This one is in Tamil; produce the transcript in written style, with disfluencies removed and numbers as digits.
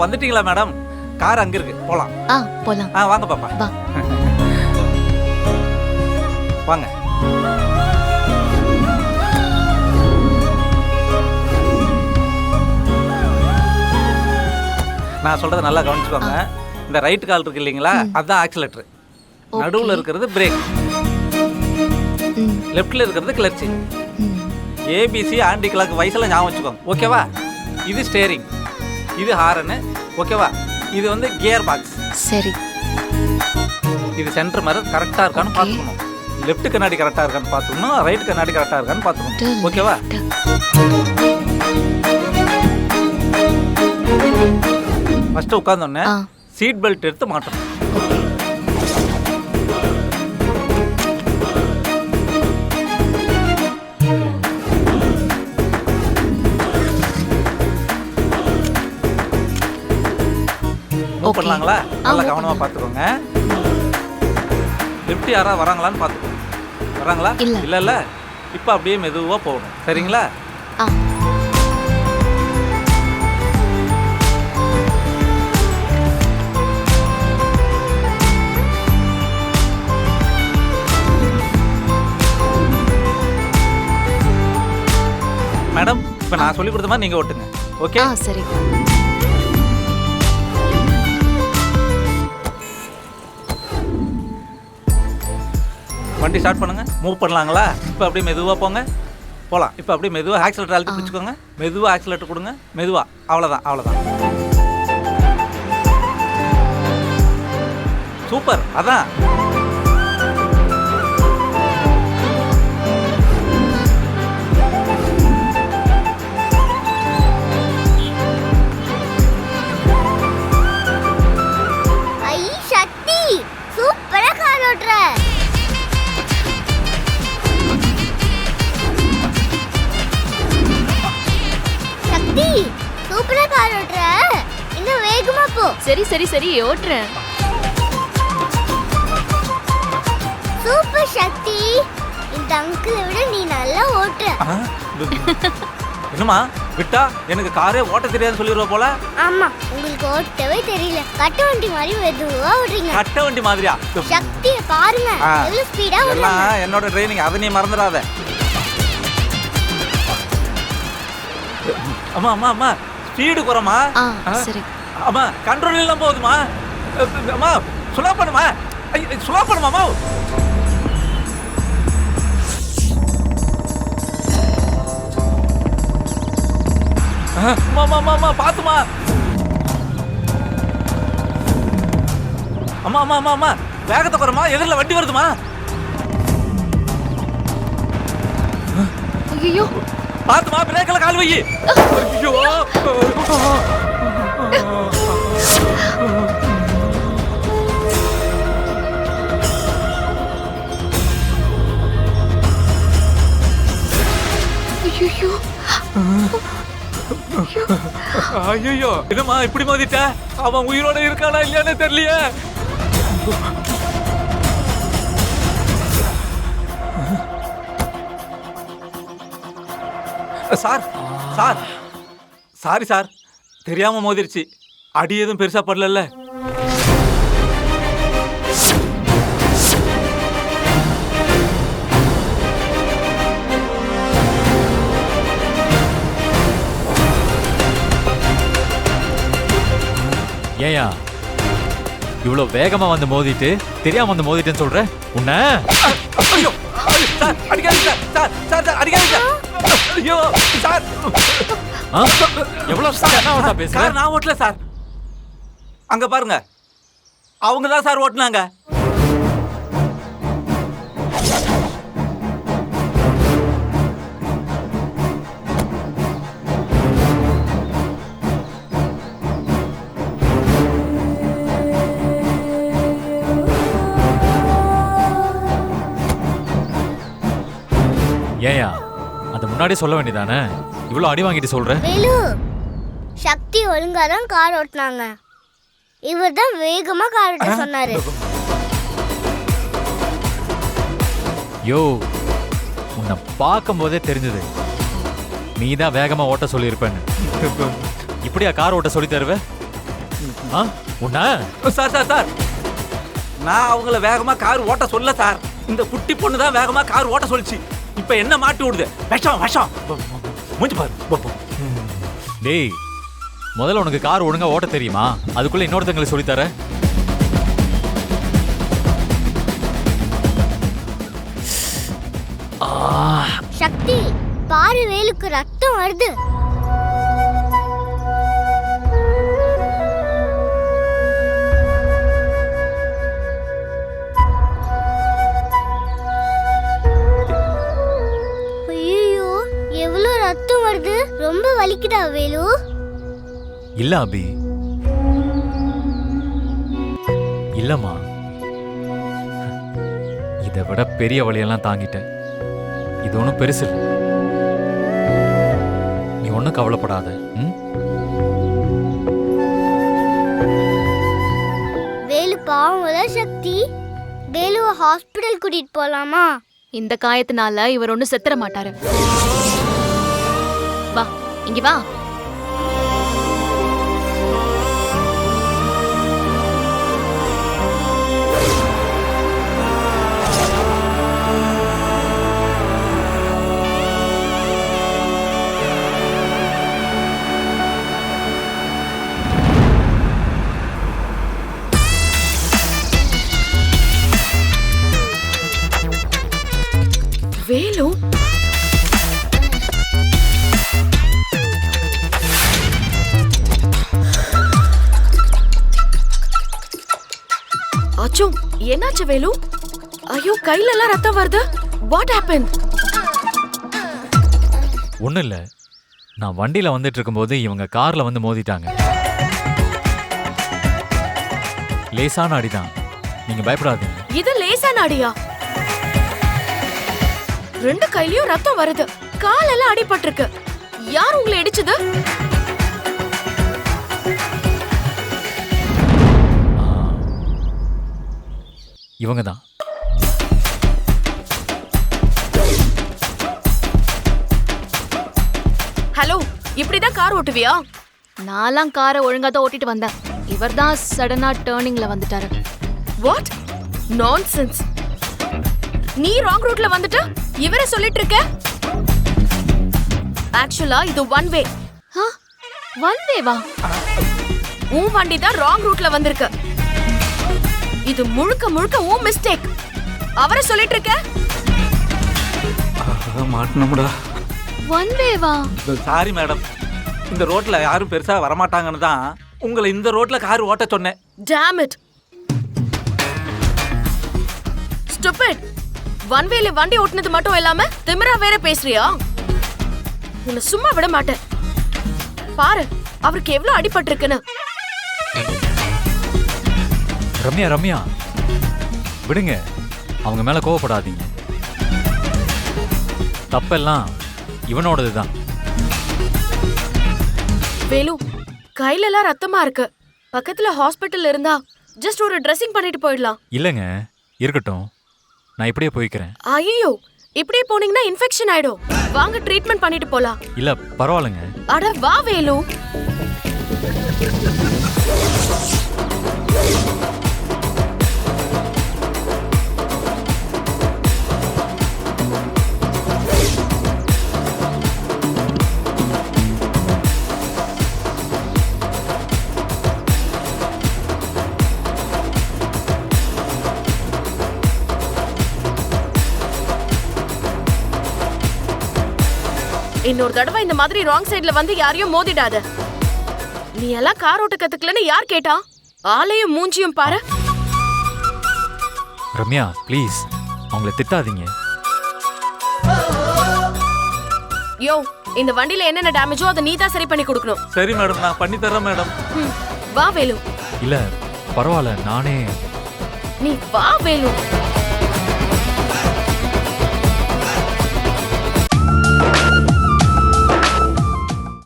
வந்துட்டீங்களா மேடம்? கார் அங்க இருக்கு, போலாம். போலாம். வாங்க பாப்பா. வா. வாங்க. நான் சொல்றதை நல்லா கவனிச்சுக்கோங்க. இந்த ரைட் கால் இருக்கு இல்லைங்களா, அதுதான் ஆக்சிலேட்டர். நடுவில் இருக்கிறது பிரேக், லெஃப்ட்ல இருக்கிறது கிளர்ச்சி. ஏபிசி ஆண்டி கிளாக் வயசுல ஞாபகம் வச்சுக்கோங்க, ஓகேவா? இது ஸ்டேரிங், இது ஹாரனு, ஓகேவா? இது வந்து கியர் பாக்ஸ். சரி. இது சென்டர் மிரர் கரெக்டாக இருக்கான்னு பார்த்துக்கணும். லெஃப்ட் கண்ணாடி கரெக்டாக இருக்கான்னு பார்த்துக்கணும், ரைட் கண்ணாடி கரெக்டாக இருக்கான்னு பார்த்துக்கணும், ஓகேவா? ஃபர்ஸ்ட் உட்கார்ந்தோடனே சீட் பெல்ட் எடுத்து மாட்டணும். மூவ் பண்ணலாங்களா? நல்லா கவனமா பார்த்துக்கோங்க. லெஃப்ட் யாரா வராங்களான்னு பார்த்துக்கோங்க. வராங்களா? இல்ல இப்போ அப்படியே மெதுவா போகணும், சரிங்களா? மேடம், இப்போ நான் சொல்லி கொடுத்த மாதிரி நீங்க ஓட்டுங்க, ஓகே? சரி. வண்டி ஸ்டார்ட் பண்ணுங்க. மூவ் பண்ணலாங்களா? இப்போ அப்படியே மெதுவாக போங்க, போகலாம். இப்போ அப்படியே மெதுவாக ஆக்சிலேட்டர் அழுத்தி பிடிச்சிக்கோங்க. மெதுவாக ஆக்சிலேட்டர் கொடுங்க, மெதுவாக. அவ்வளோதான். சூப்பர், அதான். ஐ சக்தி, சூப்பரா கார் ஓட்டுற. சூப்பரா கார் ஓட்டுற, இன்னும் வேகமா போ. சரி ஓட்டுறேன். சூப்பர் சக்தி, இந்த அங்கிளை விட நீ நல்லா ஓட்டுற. என்னம்மா விட்டா எனக்கு காரே ஓட்ட தெரியாதுன்னு சொல்லிடுவா போல. ஆமா, உங்களுக்கு ஓட்டவே தெரியல. கட்ட வண்டி மாதிரி மெதுவா ஓடுறீங்க. கட்ட வண்டி மாதிரியா? சக்தியை பாருங்க, எவ்வளவு ஸ்பீடா ஓடுறாங்க. என்னோட ட்ரைனிங், அதை நீ மறந்துடாத. அம்மா ஸ்பீடு குறமா. சரி. அம்மா கண்ட்ரோல் இல்லாம போகுதுமா. அம்மா ஸ்லோ பண்ணுமா, ஸ்லோ பண்ணுமாமா. அம்மா பாத்துமா. அம்மா வேகத்தை குறமா, எதிரில் வண்டி வருதுமா. ஐயோ, பாத்துமா, பிரேக்ல கால் வை. ஐயோ, ஐயோ, என்னம்மா இப்படி மோதிட்ட? அவன் உயிரோட இருக்கானா இல்லையானே தெரியலையே. சாரி சார், தெரியாம மோதிருச்சு. அடி எதுவும் பெருசா படல. ஏயா இவ்வளவு வேகமா வந்து மோதிட்டு தெரியாம வந்து மோதிட்டேன்னு சொல்ற? உன்ன ஐயோ சார், அடிக்காதீங்க சார், அடிக்காதீங்க. ஐயோ சார், எவ்வளவு என்ன ஓட்டா பேசுற? சார் நான் ஓட்டல சார். அங்க பாருங்க, அவங்க தான் சார் ஓட்டுனாங்க. ஏயா அது முன்னாடியே சொல்ல வேண்டியதானே? இவ்வளவு அடி வாங்கிட்டு சொல்ற? வேலு, சக்தி ஒழுங்கா தான் கார் ஓட்டுனாங்க. இவர் தான் வேகமா கார் ஓட்ட சொன்னாரு. யோ, உன்னை பார்க்கும் போதே தெரிஞ்சது நீ தான் வேகமா ஓட்ட சொல்லியிருப்பேன்னு. இப்படியா கார் ஓட்ட சொல்லி தருவ? ஆ உன்ன சார் சார் சார் நான் அவங்கள வேகமா கார் ஓட்ட சொல்ல சார். இந்த குட்டி பொண்ணு தான் வேகமா கார் ஓட்ட சொல்லிச்சு. இப்ப என்ன மாட்டி விடுது? விஷம் விஷம். மூஞ்சி பாரு. டேய் முதல்ல உனக்கு கார் ஒழுங்கா ஓட்ட தெரியுமா? அதுக்குள்ள இன்னொருத்தங்களுக்கு சொல்லித்தர. சக்தி பாரு, வேலுக்கு ரத்தம் வருது. ஐயோ, எவ்வளவு ரத்தம் வருது. ரொம்ப வலிக்குதா வேலு? இல்ல அபி, இல்லம்மா. இதை விட பெரிய வழியெல்லாம் தாங்கிட்டேன். இது ஒன்றும் பெருசு இல்லை. நீ ஒன்றும் கவலைப்படாத. வேலு பாவம்ல சக்தி. வேலுவை ஹாஸ்பிடல் கூட்டிட்டு போலாமா? இந்த காயத்தினால இவர் ஒன்னும் செத்துற மாட்டாரு. வா இங்க வா. வேலு அச்சோ, என்னாச்சு வேலு? ஐயோ, கையில எல்லாம் ரத்தம் வருது. What happen? ஒன்றும் இல்லை. நான் வண்டியில் வந்துட்டு இருக்கும்போது இவங்க காரில் வந்து மோதிட்டாங்க. லேசான அடிதான், நீங்க பயப்படாதீங்க. இது லேசான அடியா? ரெண்டு கையிலயும் ரத்தம் வருது. காலெல்லாம் அடிபட்டிருக்கு. யார் உங்களை அடிச்சது? இவங்க தான். ஹலோ, இப்படிதான் கார் ஓட்டுவியா? நான்லாம் காரை ஒழுங்கா தான் ஓட்டிட்டு வந்தேன். இவர் தான் சடனா டேர்னிங்ல வந்துட்டாரு. What nonsense. நீ ராங் ரூட்ல வந்துட்டு இவரே சொல்லிட்டு இருக்க. ஆக்சுவலா இது ஒன் வே. ஒன் வேவா? உன் வண்டி தான் ராங் ரூட்ல வந்திருக்கு. இது முழுக்க முழுக்க உன் மிஸ்டேக். அவரே சொல்லிட்டு இருக்க. மாட்டணும்டா. ஒன் வேவா? சாரி மேடம், இந்த ரோட்ல யாரும் பெருசா வரமாட்டாங்கன்னு தான் உங்களை இந்த ரோட்ல கார் ஓட்ட சொன்னேன். Damn it. Stupid. ஒன் வேல வண்டி ஓட்டுனது மட்டும் இல்லாம திமிரா வேற பேசுறியா? உன்னை சும்மா விட மாட்டேன். பாரு அவருக்கு எவ்வளவு அடிபட்டிருக்குன்னு. ரம்யா ரம்யா விடுங்க, அவங்க மேல கோவப்படாதீங்க. தப்பெல்லாம் இவனோடது தான். வேலு, கையில எல்லாம் ரத்தமா இருக்கு. பக்கத்துல ஹாஸ்பிட்டல் இருந்தா ஜஸ்ட் ஒரு ட்ரெஸ்ஸிங் பண்ணிட்டு போயிடலாம். இல்லைங்க, இருக்கட்டும், நான் இப்படியே போய்க்கிறேன். ஐயோ, இப்படியே போனீங்கன்னா இன்ஃபெக்ஷன் ஆயிடும். வாங்க ட்ரீட்மெண்ட் பண்ணிட்டு போலாம். இல்ல பரவாயில்லைங்க. அட வா வேலு. இன்னொரு தடவை இந்த மாதிரி ராங் சைடுல வந்து யாரையும் மோதிடாத. நீ எல்லாம் கார் ஓட்ட கத்துக்கலன்னு யார் கேட்டா? ஆளையும் மூஞ்சியும் பாரு. ரம்யா ப்ளீஸ், அவங்கள திட்டாதீங்க. யோ, இந்த வண்டியில என்னென்ன டேமேஜோ அதை நீ தான் சரி பண்ணி கொடுக்கணும். சரி மேடம், நான் பண்ணி தரேன் மேடம். வா வேலு. இல்ல பரவாயில்ல, நானே. நீ வா வேலு.